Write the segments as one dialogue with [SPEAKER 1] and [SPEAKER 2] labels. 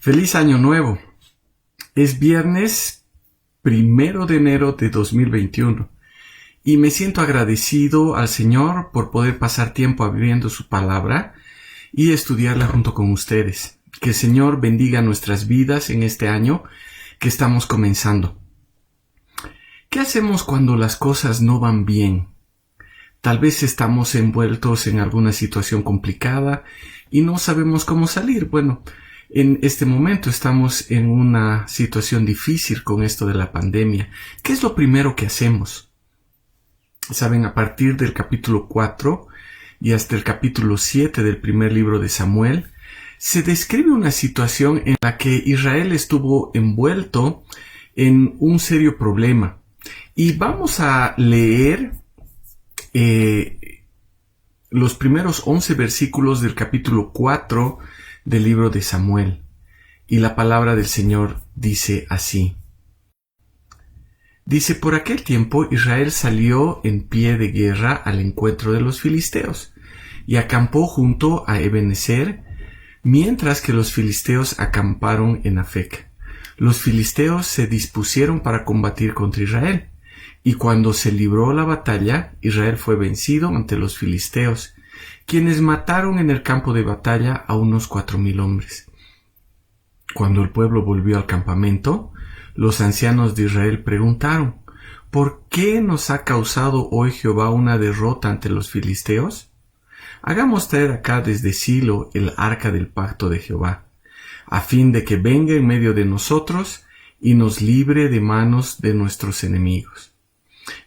[SPEAKER 1] Feliz Año Nuevo. Es viernes 1 de enero de 2021 y me siento agradecido al Señor por poder pasar tiempo abriendo su palabra y estudiarla junto con ustedes. Que el Señor bendiga nuestras vidas en este año que estamos comenzando. ¿Qué hacemos cuando las cosas no van bien? Tal vez estamos envueltos en alguna situación complicada y no sabemos cómo salir. Bueno, en este momento estamos en una situación difícil con esto de la pandemia. ¿Qué es lo primero que hacemos? Saben, a partir del capítulo 4 y hasta el capítulo 7 del primer libro de Samuel, se describe una situación en la que Israel estuvo envuelto en un serio problema. Y vamos a leer los primeros 11 versículos del capítulo 4 del libro de Samuel. Y la palabra del Señor dice así. Dice: por aquel tiempo Israel salió en pie de guerra al encuentro de los filisteos y acampó junto a Ebenezer, mientras que los filisteos acamparon en Afec. Los filisteos se dispusieron para combatir contra Israel, y cuando se libró la batalla, Israel fue vencido ante los filisteos, quienes mataron en el campo de batalla a unos 4,000 hombres. Cuando el pueblo volvió al campamento, los ancianos de Israel preguntaron: ¿por qué nos ha causado hoy Jehová una derrota ante los filisteos? Hagamos traer acá desde Silo el arca del pacto de Jehová, a fin de que venga en medio de nosotros y nos libre de manos de nuestros enemigos.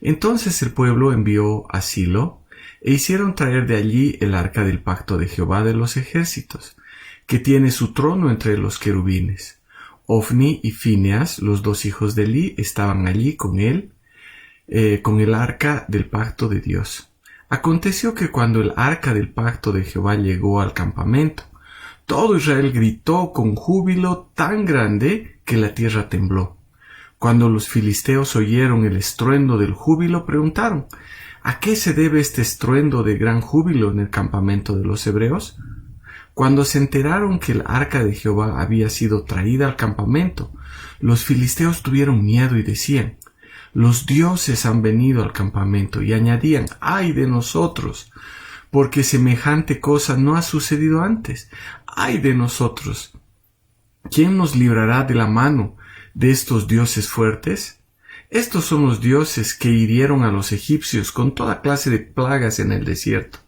[SPEAKER 1] Entonces el pueblo envió a Silo, e hicieron traer de allí el arca del pacto de Jehová de los ejércitos, que tiene su trono entre los querubines. Ofni y Fineas, los dos hijos de Eli, estaban allí con él, con el arca del pacto de Dios. Aconteció que cuando el arca del pacto de Jehová llegó al campamento, todo Israel gritó con júbilo tan grande que la tierra tembló. Cuando los filisteos oyeron el estruendo del júbilo, preguntaron: ¿a qué se debe este estruendo de gran júbilo en el campamento de los hebreos? Cuando se enteraron que el arca de Jehová había sido traída al campamento, los filisteos tuvieron miedo y decían: los dioses han venido al campamento, y añadían: ¡ay de nosotros! Porque semejante cosa no ha sucedido antes. ¡Ay de nosotros! ¿Quién nos librará de la mano de estos dioses fuertes? Estos son los dioses que hirieron a los egipcios con toda clase de plagas en el desierto.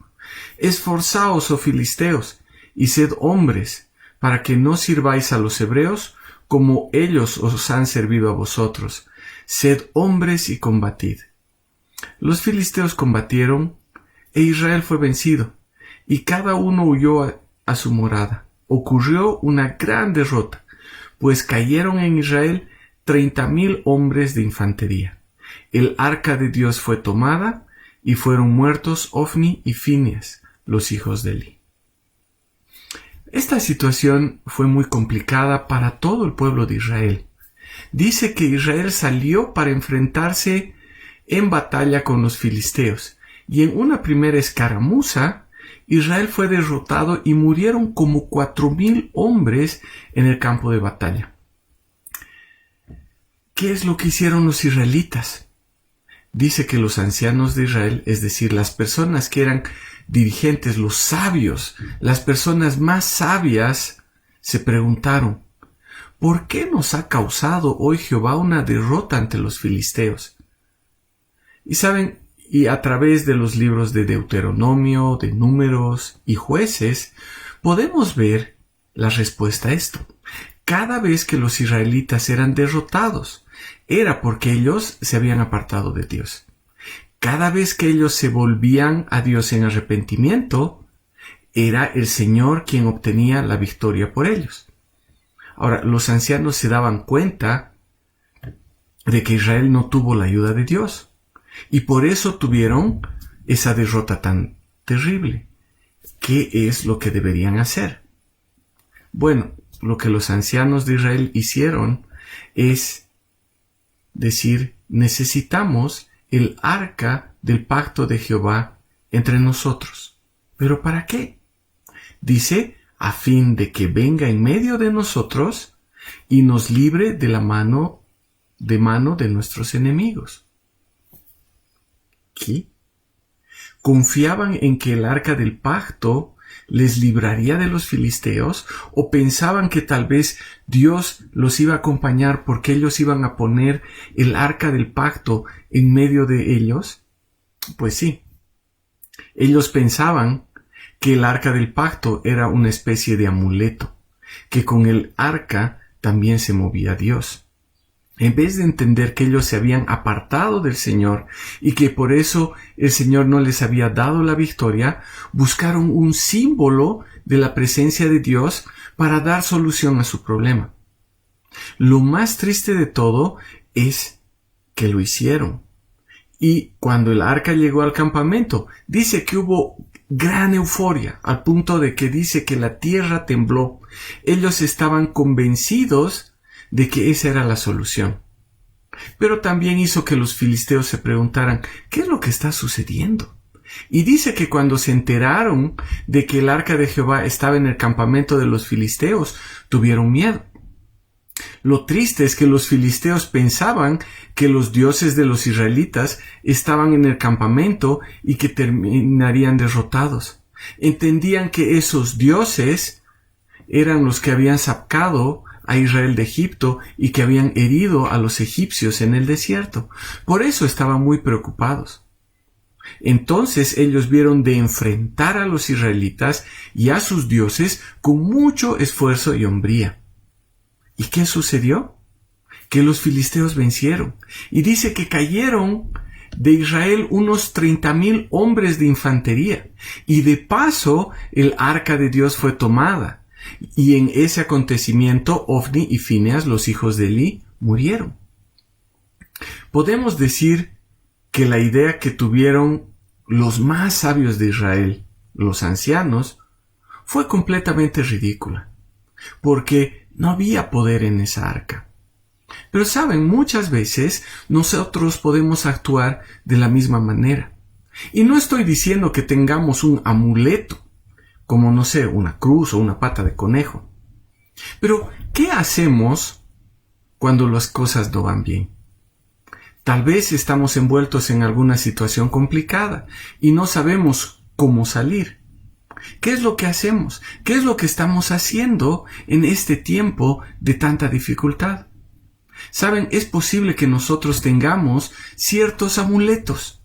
[SPEAKER 1] Esforzaos, oh filisteos, y sed hombres, para que no sirváis a los hebreos como ellos os han servido a vosotros. Sed hombres y combatid. Los filisteos combatieron, e Israel fue vencido, y cada uno huyó a su morada. Ocurrió una gran derrota, pues cayeron en Israel 30,000 hombres de infantería. El arca de Dios fue tomada, y fueron muertos Ofni y Fineas, los hijos de Eli. Esta situación fue muy complicada para todo el pueblo de Israel. Dice que Israel salió para enfrentarse en batalla con los filisteos, y en una primera escaramuza, Israel fue derrotado y murieron como 4,000 hombres en el campo de batalla. ¿Qué es lo que hicieron los israelitas? Dice que los ancianos de Israel, es decir, las personas que eran dirigentes, los sabios, las personas más sabias, se preguntaron: ¿por qué nos ha causado hoy Jehová una derrota ante los filisteos? Y saben, y a través de los libros de Deuteronomio, de Números y Jueces, podemos ver la respuesta a esto. Cada vez que los israelitas eran derrotados, era porque ellos se habían apartado de Dios. Cada vez que ellos se volvían a Dios en arrepentimiento, era el Señor quien obtenía la victoria por ellos. Ahora, los ancianos se daban cuenta de que Israel no tuvo la ayuda de Dios, y por eso tuvieron esa derrota tan terrible. ¿Qué es lo que deberían hacer? Bueno, lo que los ancianos de Israel hicieron es decir: necesitamos el arca del pacto de Jehová entre nosotros. ¿Pero para qué? Dice: a fin de que venga en medio de nosotros y nos libre de la mano de nuestros enemigos. ¿Qué? ¿Confiaban en que el arca del pacto les libraría de los filisteos, o pensaban que tal vez Dios los iba a acompañar porque ellos iban a poner el arca del pacto en medio de ellos? Pues sí, ellos pensaban que el arca del pacto era una especie de amuleto, que con el arca también se movía Dios. En vez de entender que ellos se habían apartado del Señor y que por eso el Señor no les había dado la victoria, buscaron un símbolo de la presencia de Dios para dar solución a su problema. Lo más triste de todo es que lo hicieron. Y cuando el arca llegó al campamento, dice que hubo gran euforia, al punto de que dice que la tierra tembló. Ellos estaban convencidos de que esa era la solución. Pero también hizo que los filisteos se preguntaran, ¿qué es lo que está sucediendo? Y dice que cuando se enteraron de que el arca de Jehová estaba en el campamento de los filisteos, tuvieron miedo. Lo triste es que los filisteos pensaban que los dioses de los israelitas estaban en el campamento y que terminarían derrotados. Entendían que esos dioses eran los que habían sacado a Israel de Egipto y que habían herido a los egipcios en el desierto. Por eso estaban muy preocupados. Entonces ellos vieron de enfrentar a los israelitas y a sus dioses con mucho esfuerzo y hombría. ¿Y qué sucedió? Que los filisteos vencieron. Y dice que cayeron de Israel unos 30,000 hombres de infantería. Y de paso el arca de Dios fue tomada. Y en ese acontecimiento Ofni y Fineas, los hijos de Elí, murieron. Podemos decir que la idea que tuvieron los más sabios de Israel, los ancianos, fue completamente ridícula, porque no había poder en esa arca. Pero saben, muchas veces nosotros podemos actuar de la misma manera. Y no estoy diciendo que tengamos un amuleto, como no sé, una cruz o una pata de conejo. Pero, ¿qué hacemos cuando las cosas no van bien? Tal vez estamos envueltos en alguna situación complicada y no sabemos cómo salir. ¿Qué es lo que hacemos? ¿Qué es lo que estamos haciendo en este tiempo de tanta dificultad? Saben, es posible que nosotros tengamos ciertos amuletos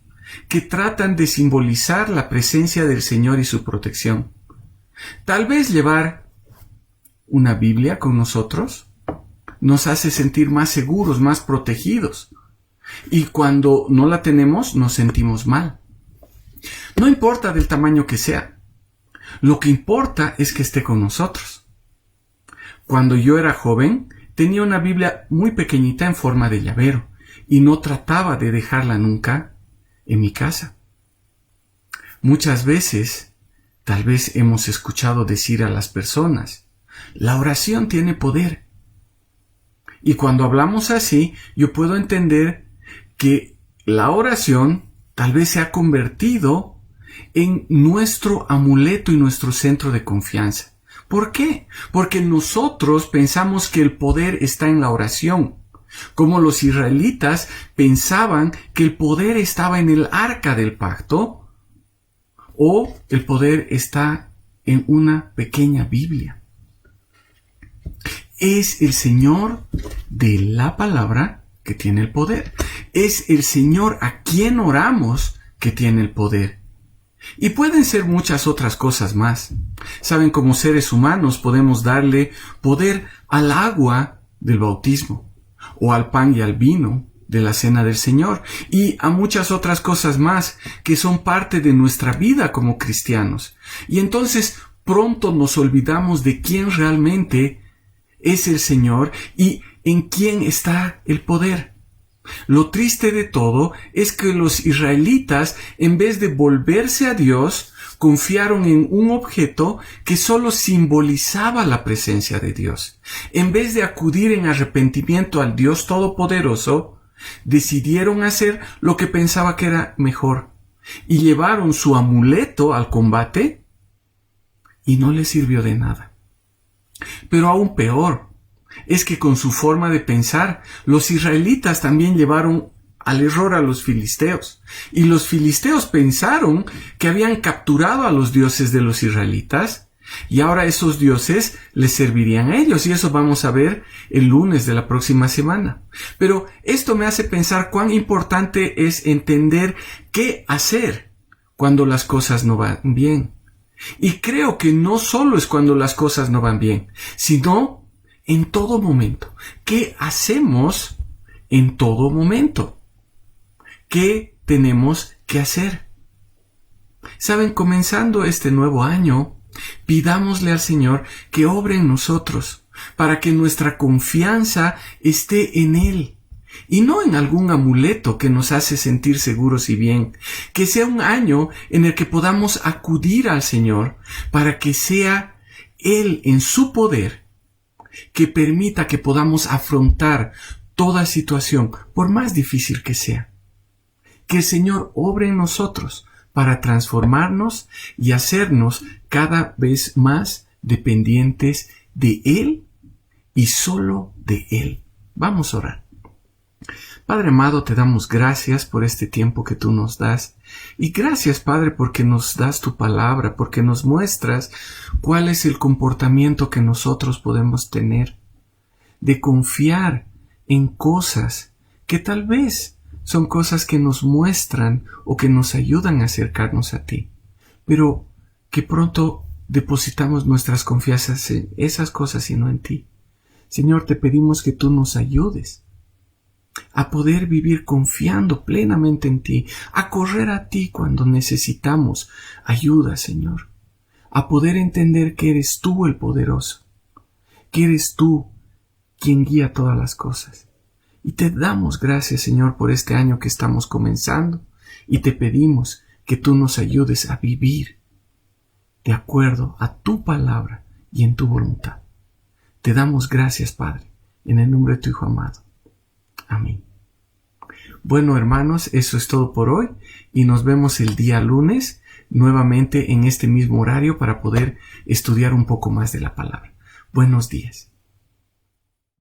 [SPEAKER 1] que tratan de simbolizar la presencia del Señor y su protección. Tal vez llevar una Biblia con nosotros nos hace sentir más seguros, más protegidos. Y cuando no la tenemos, nos sentimos mal. No importa del tamaño que sea. Lo que importa es que esté con nosotros. Cuando yo era joven, tenía una Biblia muy pequeñita en forma de llavero y no trataba de dejarla nunca en mi casa. Muchas veces, tal vez hemos escuchado decir a las personas, la oración tiene poder. Y cuando hablamos así, yo puedo entender que la oración tal vez se ha convertido en nuestro amuleto y nuestro centro de confianza. ¿Por qué? Porque nosotros pensamos que el poder está en la oración, como los israelitas pensaban que el poder estaba en el arca del pacto, o el poder está en una pequeña Biblia. Es el Señor de la palabra que tiene el poder. Es el Señor a quien oramos que tiene el poder. Y pueden ser muchas otras cosas más. Saben, como seres humanos podemos darle poder al agua del bautismo, o al pan y al vino de la cena del Señor, y a muchas otras cosas más que son parte de nuestra vida como cristianos. Y entonces pronto nos olvidamos de quién realmente es el Señor y en quién está el poder. Lo triste de todo es que los israelitas, en vez de volverse a Dios, confiaron en un objeto que solo simbolizaba la presencia de Dios. En vez de acudir en arrepentimiento al Dios Todopoderoso, decidieron hacer lo que pensaba que era mejor y llevaron su amuleto al combate y no les sirvió de nada. Pero aún peor es que con su forma de pensar, los israelitas también llevaron al error a los filisteos. Y los filisteos pensaron que habían capturado a los dioses de los israelitas y ahora esos dioses les servirían a ellos. Y eso vamos a ver el lunes de la próxima semana. Pero esto me hace pensar cuán importante es entender qué hacer cuando las cosas no van bien. Y creo que no solo es cuando las cosas no van bien, sino en todo momento. ¿Qué hacemos en todo momento? ¿Qué tenemos que hacer? Saben, comenzando este nuevo año, pidámosle al Señor que obre en nosotros para que nuestra confianza esté en Él y no en algún amuleto que nos hace sentir seguros y bien. Que sea un año en el que podamos acudir al Señor para que sea Él en su poder que permita que podamos afrontar toda situación, por más difícil que sea. Que el Señor obre en nosotros para transformarnos y hacernos cada vez más dependientes de Él y solo de Él. Vamos a orar. Padre amado, te damos gracias por este tiempo que tú nos das. Y gracias, Padre, porque nos das tu palabra, porque nos muestras cuál es el comportamiento que nosotros podemos tener, de confiar en cosas que tal vez son cosas que nos muestran o que nos ayudan a acercarnos a ti, pero que pronto depositamos nuestras confianzas en esas cosas y no en ti. Señor, te pedimos que tú nos ayudes a poder vivir confiando plenamente en ti, a correr a ti cuando necesitamos ayuda, Señor, a poder entender que eres tú el poderoso, que eres tú quien guía todas las cosas. Y te damos gracias, Señor, por este año que estamos comenzando, y te pedimos que tú nos ayudes a vivir de acuerdo a tu palabra y en tu voluntad. Te damos gracias, Padre, en el nombre de tu Hijo amado. Amén. Bueno, hermanos, eso es todo por hoy y nos vemos el día lunes nuevamente en este mismo horario para poder estudiar un poco más de la palabra. Buenos días.